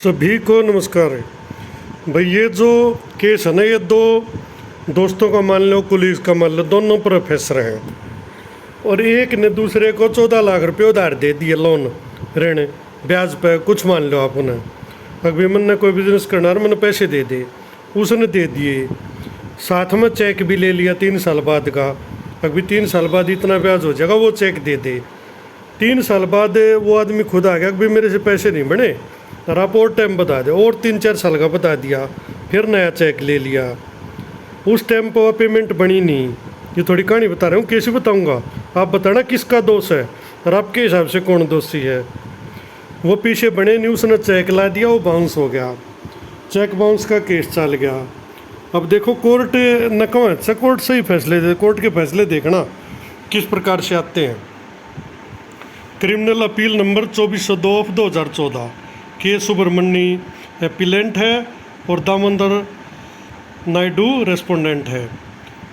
सभी को नमस्कार है भाई। ये जो केस है ना, ये दो दोस्तों का मान लो, पुलिस का मान लो, दोनों प्रोफेसर हैं और एक ने दूसरे को 14 लाख रुपए उधार दे दिए, लोन ऋण ब्याज पे, कुछ मान लो आप उन्हें। अभी मैंने कोई बिजनेस करना है, मैंने पैसे दे दे, उसने दे दिए, साथ में चेक भी ले लिया 3 साल बाद का। अभी 3 साल बाद इतना ब्याज हो जाएगा, वो चेक दे दे। 3 साल बाद वो आदमी खुद आ गया कि मेरे से पैसे नहीं बने और आप और टाइम बता दे, और 3-4 साल का बता दिया, फिर नया चेक ले लिया। उस टाइम पर पेमेंट बनी नहीं। ये थोड़ी कहानी बता रहा हूँ, कैसे बताऊँगा, आप बताना किसका दोष है और आपके हिसाब से कौन दोषी है। वो पीछे बने नहीं, उसने चेक ला दिया, वो बाउंस हो गया, चेक बाउंस का केस चल गया। अब देखो कोर्ट न कौन अच्छा, कोर्ट से ही फैसले दे, कोर्ट के फैसले देखना किस प्रकार से आते हैं। क्रिमिनल अपील नंबर 2402/2014 के सुब्रमणी एपिलेंट है और दामोदर नायडू रेस्पोंडेंट है,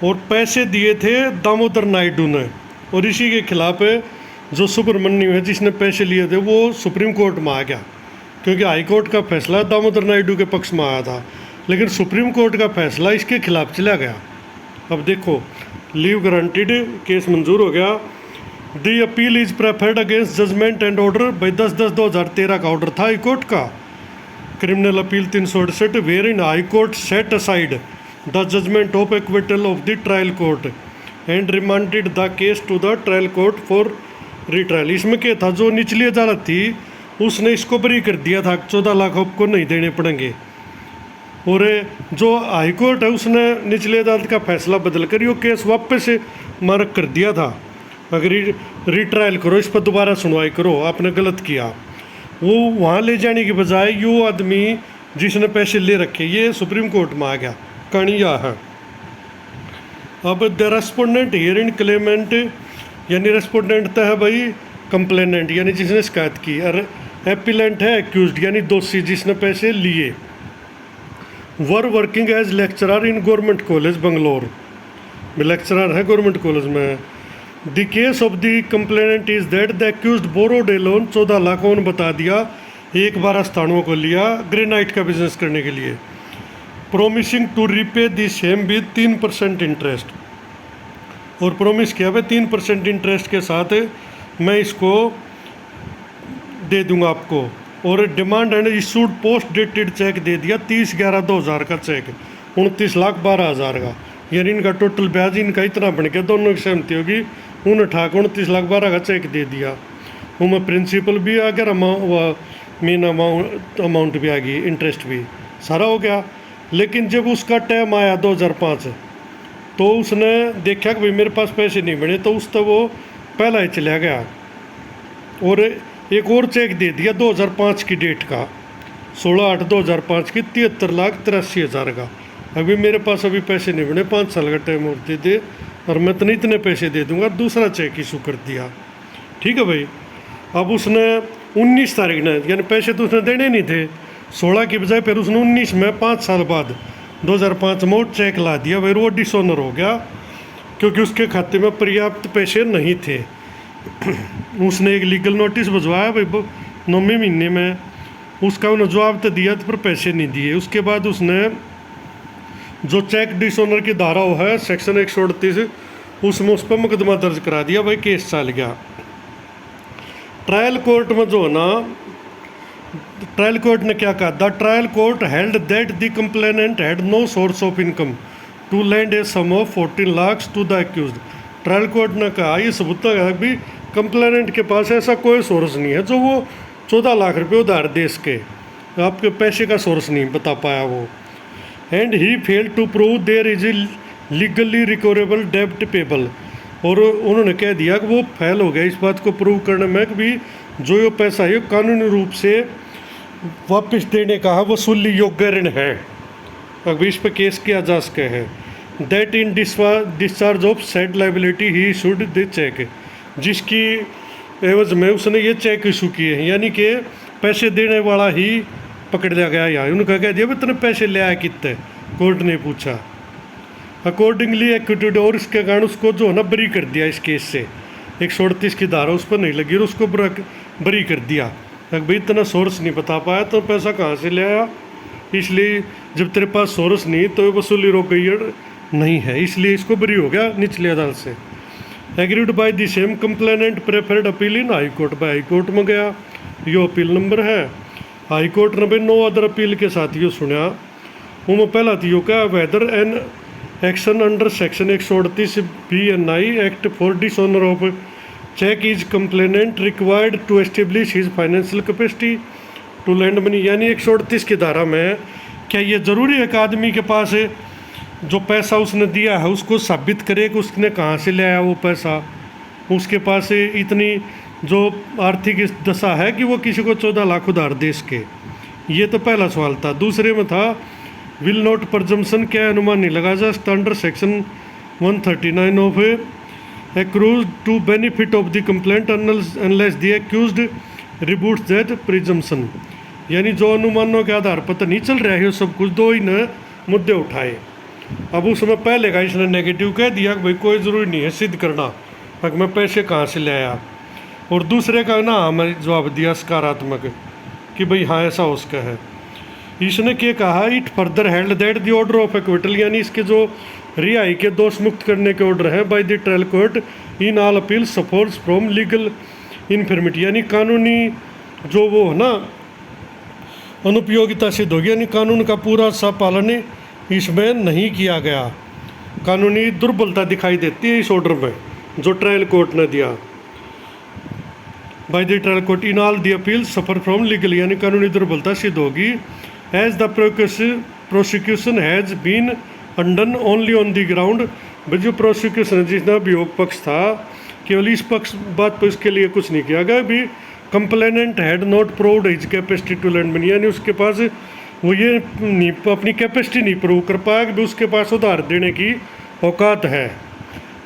और पैसे दिए थे दामोदर नायडू ने, और इसी के खिलाफ जो सुब्रमण्यम है जिसने पैसे लिए थे वो सुप्रीम कोर्ट में आ गया, क्योंकि हाई कोर्ट का फैसला दामोदर नायडू के पक्ष में आया था, लेकिन सुप्रीम कोर्ट का फैसला इसके खिलाफ चला गया। अब देखो, लीव गारंटीड केस मंजूर हो गया। The appeal is preferred against judgment and order by 10/10/2013 का ऑर्डर था हाई कोर्ट का, criminal appeal 368, where in high court set aside the judgment of acquittal of the trial court and remanded the case to the trial court for retrial. इसमें क्या था, जो निचली अदालत थी उसने इसको बरी कर दिया था, 14 लाख आपको नहीं देने पड़ेंगे, और जो हाई कोर्ट है उसने निचली अदालत का फैसला बदल कर ये केस वापस मार्क कर दिया था, अगर रीट्रायल करो, इस पर दोबारा सुनवाई करो, आपने गलत किया। वो वहाँ ले जाने की बजाय यो आदमी जिसने पैसे ले रखे ये सुप्रीम कोर्ट में आ गया। कहानी यह है। अब the respondent here in Clement, यानी रेस्पोंडेंट तो है भाई कंप्लेनेंट, यानी जिसने शिकायत की, और एपिलेंट है एक्यूज्ड, यानी दोषी जिसने पैसे लिए। Were working as lecturer in government college Bangalore, lecturer है गवर्नमेंट कॉलेज में। The case of the complainant is that the accused borrowed a loan 14 lakh, उन्होंने बता दिया, एक बार स्थानों को लिया ग्रेनाइट का बिजनेस करने के लिए, promising to repay the same with 3% interest, और प्रोमिस किया भाई 3% इंटरेस्ट के साथ मैं इसको दे दूंगा आपको, और demand and issued post dated cheque दे दिया 30/11/2000 का चेक, 29,12,000 का, यानी इनका टोटल ब्याज इनका इतना बन के दोनों की सहमति होगी, उन्हें ठाक 29,12,000 का चेक दे दिया। उनमें प्रिंसिपल भी आ गया, मेन अमाउंट भी आ गई, इंटरेस्ट भी सारा हो गया। लेकिन जब उसका टाइम आया 2005, तो उसने देखा कि भाई मेरे पास पैसे नहीं बने, तो उस तक वो पहला ही चला गया और एक और चेक दे दिया 2005 की डेट का, 16/8/2005 की 73,83,000 का। अभी मेरे पास अभी पैसे नहीं बने, 5 साल का टाइम और दे दे और मैं इतने पैसे दे दूंगा, दूसरा चेक इशू कर दिया। ठीक है भाई। अब उसने 19 तारीख ने, यानी पैसे तो उसने देने नहीं थे 16 की बजाय, फिर उसने 19 में 5 साल बाद 2005 में चेक ला दिया भाई, वो डिसऑनर हो गया क्योंकि उसके खाते में पर्याप्त पैसे नहीं थे। उसने एक लीगल नोटिस भिजवाया भाई 9वें महीने में, उसका उन्होंने जवाब तो दिया पर पैसे नहीं दिए। उसके बाद उसने जो चेक डिसऑनर की धारा है सेक्शन 138, उसमें उस पर मुकदमा दर्ज करा दिया भाई, केस चल गया। ट्रायल कोर्ट में जो है ना, ट्रायल कोर्ट ने क्या कहा, the trial court held that the complainant had no source of income to lend a sum of 14 lakh to the accused. Trial court ने कहा, ये सबूत है कि कंप्लेनेंट के पास ऐसा कोई सोर्स नहीं है जो वो 14 लाख रुपये उधार दे सके, आपके पैसे का सोर्स नहीं बता पाया वो। And he fail to prove there is legally recoverable डेब्ट पेबल, और उन्होंने कह दिया कि वो फेल हो गया इस बात को प्रूव करने में कि भी जो ये पैसा है कानूनी रूप से वापस देने का वसूली योग्य ऋण है, अभी इस पर केस किया जा सके है। That in discharge of said liability he issued the cheque, जिसकी एवज में उसने ये चेक इशू किए हैं, यानी कि पैसे देने वाला ही पकड़ लिया गया। यहाँ उनका कह दिया इतने पैसे ले आया कितने, कोर्ट ने पूछा। अकॉर्डिंगली एक्विटेड, और इसके कारण उसको जो है ना बरी कर दिया इस केस से, 138 की धारा उस पर नहीं लगी और उसको बरी कर दिया। भाई इतना सोर्स नहीं बता पाया तो पैसा कहाँ से ले आया, इसलिए जब तेरे पास सोर्स नहीं तो वसूली रोक गई नहीं है, इसलिए इसको बरी हो गया निचली अदालत से। Agreed by the same complainant preferred appeal in high court, by high court में गया, यो अपील नंबर है। हाई कोर्ट ने भाई 9 अदर अपील के साथ यो सुना। वो पहला थी यो क्या, whether an action under section 138 BNI act for dishonour of cheque is complainant required to establish his financial capacity to lend money. यानी 138 की धारा में क्या ये ज़रूरी है कि आदमी के पास जो पैसा उसने दिया है उसको साबित करे कि उसने कहाँ से ले आया वो पैसा, उसके पास इतनी जो आर्थिक दशा है कि वो किसी को 14 लाख उधार दे सके। ये तो पहला सवाल था। दूसरे में था विल नॉट प्रजम्पशन, क्या अनुमान नहीं लगा जा under section 139 of accrues to benefit of the complaint unless the accused rebuts that presumption. यानी जो अनुमानों के आधार पर तो नहीं चल रहा है सब कुछ, दो ही ने मुद्दे उठाए। अब उसमें पहले का इसने नेगेटिव कह दिया कि भाई कोई ज़रूरी नहीं है सिद्ध करना कि मैं पैसे कहाँ से ले आया, और दूसरे का ना हमें जवाब दिया सकारात्मक कि भाई हाँ ऐसा उसका है। इसने क्या कहा, it further held that the order of acquittal, यानी इसके जो रिहाई के दोष मुक्त करने के ऑर्डर है bye the trial court in all appeal suffers from legal infirmity, यानी कानूनी जो वो है ना अनुपयोगिता सिद्ध होगी, यानी कानून का पूरा सा पालन इसमें नहीं किया गया, कानूनी दुर्बलता दिखाई देती है इस ऑर्डर में जो ट्रायल कोर्ट ने दिया। By the trial court in all the appeal suffer from legal, यानी कानूनी दुर्बलता सिद्ध होगी। As the prosecution has been undone only on the ground, जो प्रोसिक्यूशन जिसने अभियोग पक्ष था केवल इस पक्ष बात पर इसके लिए कुछ नहीं किया गया भी complainant had not proved his capacity to lend money, यानी उसके पास वो ये नहीं अपनी कैपेसिटी नहीं प्रूव कर पाया कि भी उसके पास उधार देने की औकात है।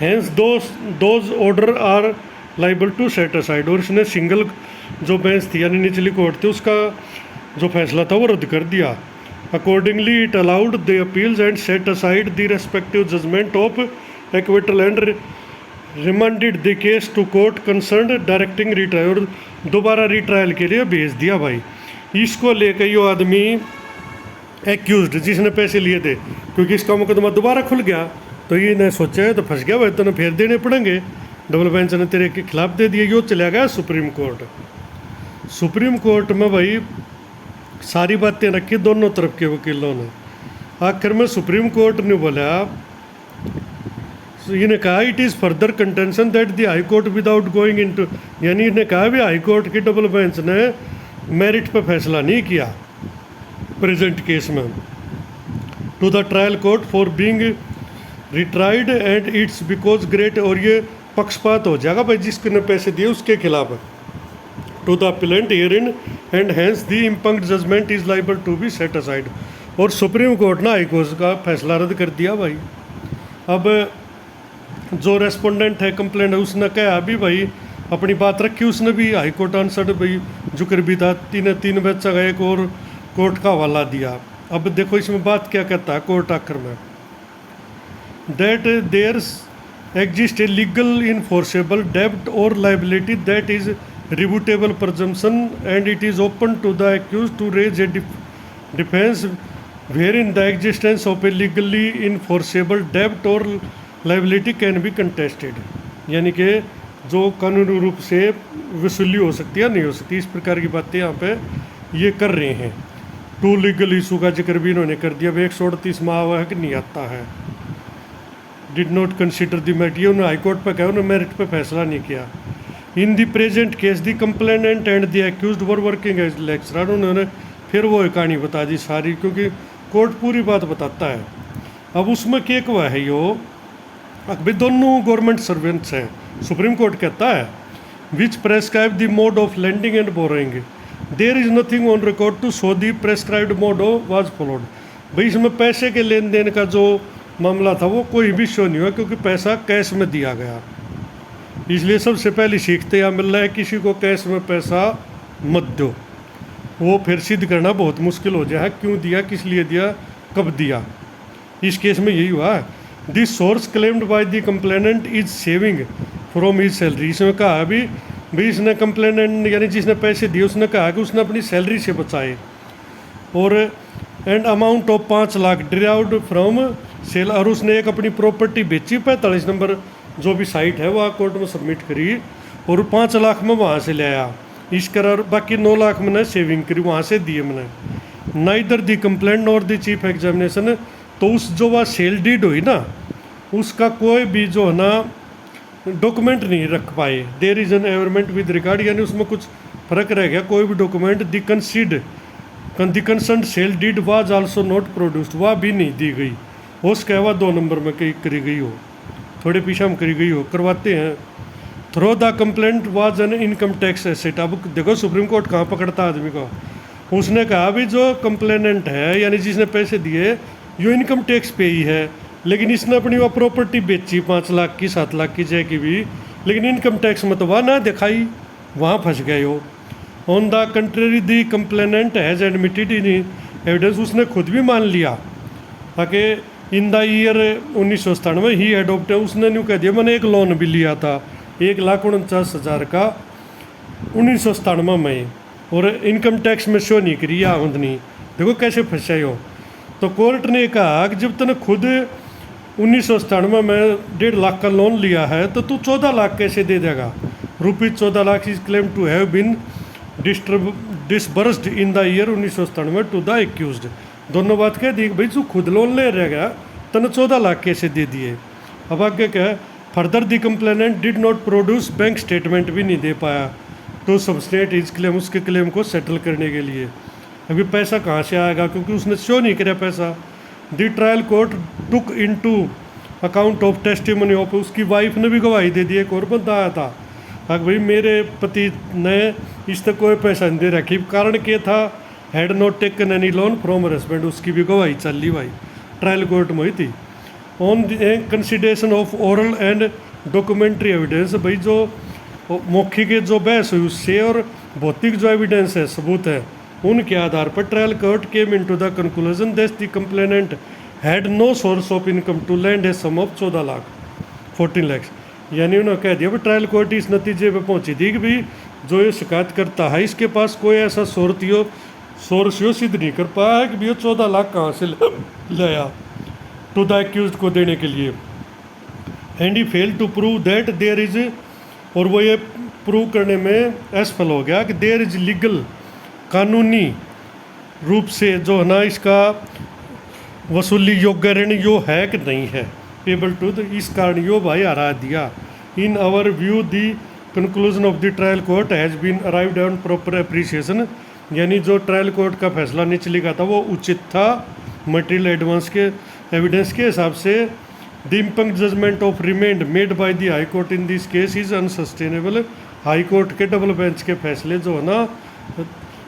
Hence those order are liable to set aside, और इसने सिंगल जो बेंच थी यानी निचली कोर्ट थी उसका जो फैसला था वो रद्द कर दिया। Accordingly it allowed the appeals and set aside the respective judgment of acquittal and remanded the case to court concern directing retrial, और दोबारा रिट्रायल के लिए भेज दिया। भाई इसको लेकर यो आदमी एक्यूज्ड जिसने पैसे लिए थे, क्योंकि इसका मुकदमा दोबारा खुल गया तो ये ने सोचा तो फंस गया भाई, तो फिर देने पड़ेंगे, डबल बेंच ने तेरे के खिलाफ दे दिए। यो चला गया सुप्रीम कोर्ट। सुप्रीम कोर्ट में भाई सारी बातें रखी दोनों तरफ के वकीलों ने। आखिर में सुप्रीम कोर्ट ने बोला, इन्हें कहा it is further contention that the high court without going into, यानी इन्हें कहा भी हाई कोर्ट की डबल बेंच ने मेरिट पर फैसला नहीं किया प्रेजेंट केस में, to the trial court for being retried and its because great, और ये पक्षपात हो जाएगा भाई जिसने पैसे दिए उसके खिलाफ, to the appellant herein and hence the impugned judgment is liable to be set aside. और सुप्रीम कोर्ट ने हाई कोर्ट का फैसला रद्द कर दिया भाई। अब जो रेस्पोंडेंट है कंप्लेंट है उसने कहा भी भाई अपनी बात रखी, उसने भी हाई कोर्ट आंसर भाई जुक्र भी था, तीन बच्चा का एक और कोर्ट का हवाला दिया। अब देखो इसमें बात क्या कहता है कोर्ट आखिर में, that there exist a legal enforceable डेब्ट और liability that is रिबूटेबल presumption and it is open to the accused to raise a defence where in the existence of A legally enforceable डेब्ट और लाइबिलिटी कैन बी कंटेस्टेड, यानी कि जो कानूनी रूप से वसूली हो सकती है नहीं हो सकती, इस प्रकार की बातें यहाँ पे ये कर रहे हैं। टू लीगल इशू का जिक्र भी इन्होंने कर दिया। 138 माह हुआ है कि नहीं आता है, did not consider the merit, ये उन्होंने हाईकोर्ट पर कहा उन्होंने मेरिट पर फैसला नहीं किया। In the present case the complainant and the accused were working as lecturer, उन्होंने फिर वो कहानी बता दी सारी, क्योंकि कोर्ट पूरी बात बताता है। अब उसमें क्या हुआ है यो भाई दोनों गवर्नमेंट सर्वेंट्स हैं, सुप्रीम कोर्ट कहता है which prescribe the mode of lending and borrowing, there is nothing on record to show the prescribed mode was followed. भाई इसमें पैसे के लेन देन का जो मामला था वो कोई भी शो नहीं हुआ, क्योंकि पैसा कैश में दिया गया। इसलिए सबसे पहले सीखते यहाँ मिल रहा है किसी को कैश में पैसा मत दो, वो फिर सिद्ध करना बहुत मुश्किल हो जाए क्यों दिया, किस लिए दिया, कब दिया। इस केस में यही हुआ है। This source claimed by the complainant is saving from his salary, इसमें कहा अभी भी इसने कंप्लेनेंट यानी जिसने पैसे दिए उसने कहा कि उसने अपनी सैलरी से बचाए, और and amount of 5 lakh derived from sale, और उसने एक अपनी प्रॉपर्टी बेची 45 नंबर जो भी साइट है वहाँ कोर्ट में सबमिट करी, और 5 लाख में वहाँ से ले आया इस कर, बाकी 9 लाख मैंने सेविंग करी वहाँ से दिए मैंने। नाइदर दी कंप्लेंट और दी चीफ एग्जामिनेशन, तो उस जो वह सेल डीड हुई ना उसका कोई भी जो है ना डॉक्यूमेंट नहीं रख पाए। There is an averment with regard, यानी उसमें कुछ फर्क रह गया, कोई भी document the concern sale deed was also not produced, वह भी नहीं दी गई। हो उसके बाद 2 नंबर में कहीं करी गई हो, थोड़े पीछे हम करी गई हो, करवाते हैं। Through the complaint was an income tax asset. अब देखो सुप्रीम कोर्ट कहाँ पकड़ता आदमी को, उसने कहा भी जो कंप्लेनेंट है यानी जिसने पैसे दिए यो इनकम टैक्स पे ही है, लेकिन इसने अपनी वो प्रॉपर्टी बेची 5 लाख की 7 लाख की जय की भी, लेकिन इनकम टैक्स में तो वह ना दिखाई, वहाँ फंस गए हो। On the contrary the complainant has admitted in evidence, उसने खुद भी मान लिया ताकि इन द ईयर 1997 ही एडोप्ट, उसने न्यू कह दिया मैंने एक लोन भी लिया था 1,49,000 का 1997 में, और इनकम टैक्स में शो नहीं करी आमदनी। देखो कैसे फंसाई हो। तो कोर्ट ने कहा कि जब तूने खुद 1997 में 1.5 लाख का लोन लिया है तो तू 14 लाख कैसे दे देगा। Rupees 14 lakh is claim to have been disbursed in the year 1997 to the accused. दोनों बात कह दी भाई तू खुद लोन ले रह गया तूने 14 लाख कैसे दे दिए। अब आगे क्या है, further the complainant did not produce, bank statement भी नहीं दे पाया तो सबस्टेट इज क्लेम, उसके क्लेम को सेटल करने के लिए। अभी पैसा कहाँ से आएगा क्योंकि उसने शो नहीं किया पैसा। The trial court took into account of testimony of, उसकी वाइफ ने भी गवाही दे दी। एक और बंदा आया था अगर भाई मेरे पति ने इस तक कोई पैसा नहीं दे रखी, कारण क्या था, had not taken any loan from husband, उसकी भी गवाही चल ली भाई ट्रायल कोर्ट में हुई थी। On consideration of oral and documentary evidence, भाई जो मौखिक जो बहस हुई उससे और भौतिक जो एविडेंस है सबूत है उनके आधार पर trial court came into the conclusion that the complainant had no source of income to lend a sum of 14 lakh 14 lakh. यानी उन्होंने कह दिया भाई ट्रायल कोर्ट इस नतीजे पे पहुंची थी कि भी जो ये शिकायत करता है इसके पास कोई ऐसा सोर्स यो सिद्ध नहीं कर पाया है कि भी ये 14 लाख कहाँ से लाया टू द एक्यूज्ड को देने के लिए। And he fail to prove that there is, और वो ये प्रूव करने में असफल हो गया कि देयर इज लीगल, कानूनी रूप से जो है ना इसका वसूली योग्य ऋण यो है कि नहीं है, एबल टू, इस कारण यो भाई हरा दिया। In our view the conclusion of the trial court has been arrived on proper appreciation, यानी जो ट्रायल कोर्ट का फैसला नीचे लिखा था वो उचित था मटेरियल एडवांस के एविडेंस के हिसाब से। The impugned judgment of remand made by the high court in this case is unsustainable, high court के डबल बेंच के फैसले जो है ना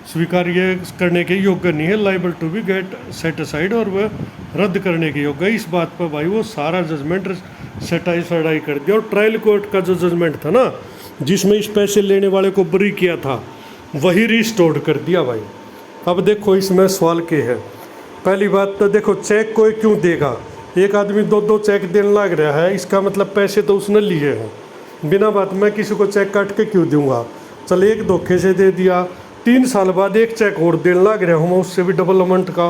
स्वीकार्य करने के योग्य नहीं है, liable to be get set aside, और वह रद्द करने के योग्य। इस बात पर भाई वो सारा जजमेंट सेटाई कर दिया, और ट्रायल कोर्ट का जो जजमेंट था ना जिसमें इस पैसे लेने वाले को बरी किया था वही रिस्टोर्ड कर दिया भाई। अब देखो इसमें सवाल के है, पहली बात तो देखो चेक कोई क्यों देगा, एक आदमी 2-2 चेक देने लग रहा है, इसका मतलब पैसे तो उसने लिए हैं, बिना बात मैं किसी को चेक काट के क्यों दूंगा। चल एक धोखे से दे दिया, 3 साल बाद एक चेक और देने लग रहा हूँ मैं उससे भी डबल अमाउंट का,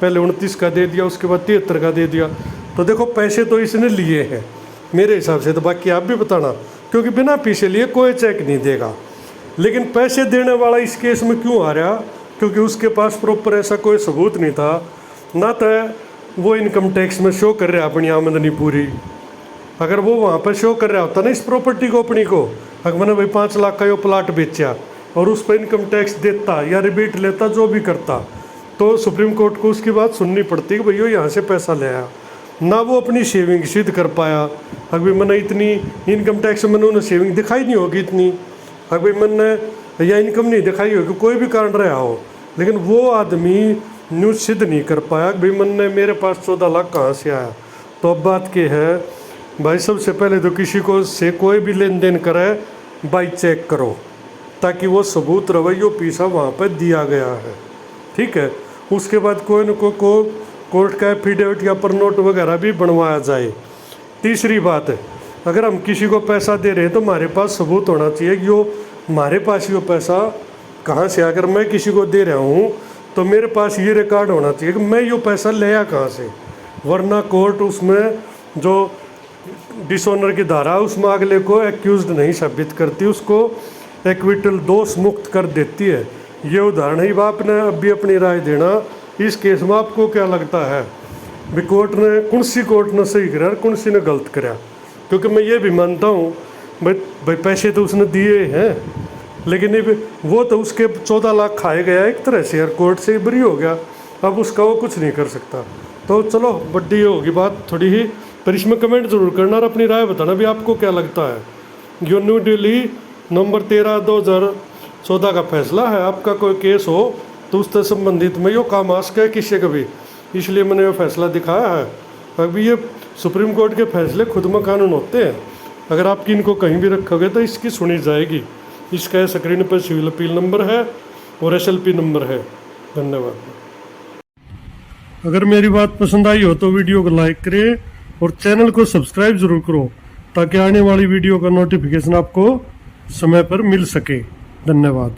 पहले 29 का दे दिया उसके बाद 73 का दे दिया, तो देखो पैसे तो इसने लिए हैं मेरे हिसाब से तो, बाकी आप भी बताना, क्योंकि बिना पैसे लिए कोई चेक नहीं देगा। लेकिन पैसे देने वाला इस केस में क्यों आ रहा, क्योंकि उसके पास प्रॉपर ऐसा कोई सबूत नहीं था, ना तो वो इनकम टैक्स में शो कर रहा अपनी आमदनी पूरी। अगर वो वहाँ पर शो कर रहा होता ना इस प्रॉपर्टी को अपनी को, अगर मैंने भाई 5 लाख का यो प्लाट बेचा और उस पर इनकम टैक्स देता या रिबेट लेता जो भी करता, तो सुप्रीम कोर्ट को उसकी बात सुननी पड़ती कि भैया यहाँ से पैसा ले आया, ना वो अपनी सेविंग सिद्ध कर पाया। अगर मैंने इतनी इनकम टैक्स मैंने उन्हें सेविंग दिखाई नहीं होगी इतनी, अगर मैंने या इनकम नहीं दिखाई होगी, कोई भी कारण रहा हो, लेकिन वो आदमी न्यूज सिद्ध नहीं कर पाया कि भाई मैंने मेरे पास 14 लाख कहाँ से आया। तो अब बात क्या है भाई, सबसे पहले तो किसी को से कोई भी लेन देन करे बाई चेक करो, ताकि वो सबूत रवैयो पैसा वहाँ पर दिया गया है, ठीक है। उसके बाद कोई न कोई कोर्ट का एफिडेविट या परनोट वगैरह भी बनवाया जाए। तीसरी बात है अगर हम किसी को पैसा दे रहे हैं तो हमारे पास सबूत होना चाहिए कि वो हमारे पास ही वो पैसा कहाँ से, अगर मैं किसी को दे रहा हूँ तो मेरे पास ये रिकॉर्ड होना चाहिए कि मैं ये पैसा लिया कहाँ से, वरना कोर्ट उसमें जो डिसऑनर की धारा उसमें अगले को एक्यूज्ड नहीं साबित करती, उसको एक्विटल दोष मुक्त कर देती है। ये उदाहरण ही आपने अभी अपनी राय देना इस केस में आपको क्या लगता है भी कौन सी कोर्ट ने सही करा कौन सी ने गलत करा? क्योंकि मैं ये भी मानता हूँ भाई पैसे तो उसने दिए हैं, लेकिन वो तो उसके 14 लाख खाए गया एक तरह से, यार कोर्ट से बरी हो गया, अब उसका वो कुछ नहीं कर सकता। तो चलो बड्डी होगी बात थोड़ी ही, पर इसमें कमेंट जरूर करना और अपनी राय बताना भी आपको क्या लगता है। जो न्यू दिल्ली नंबर 13/2014 का फैसला है, आपका कोई केस हो तो उससे संबंधित में यो काम आ सके किसी का भी, इसलिए मैंने ये फैसला दिखाया है। अभी ये सुप्रीम कोर्ट के फैसले खुद में कानून होते हैं, अगर आपकी इनको कहीं भी रखोगे तो इसकी सुनी जाएगी। इसका स्क्रीन पर सिविल अपील नंबर है और SLP नंबर है। धन्यवाद। अगर मेरी बात पसंद आई हो तो वीडियो को लाइक करें और चैनल को सब्सक्राइब जरूर करो ताकि आने वाली वीडियो का नोटिफिकेशन आपको समय पर मिल सके। धन्यवाद।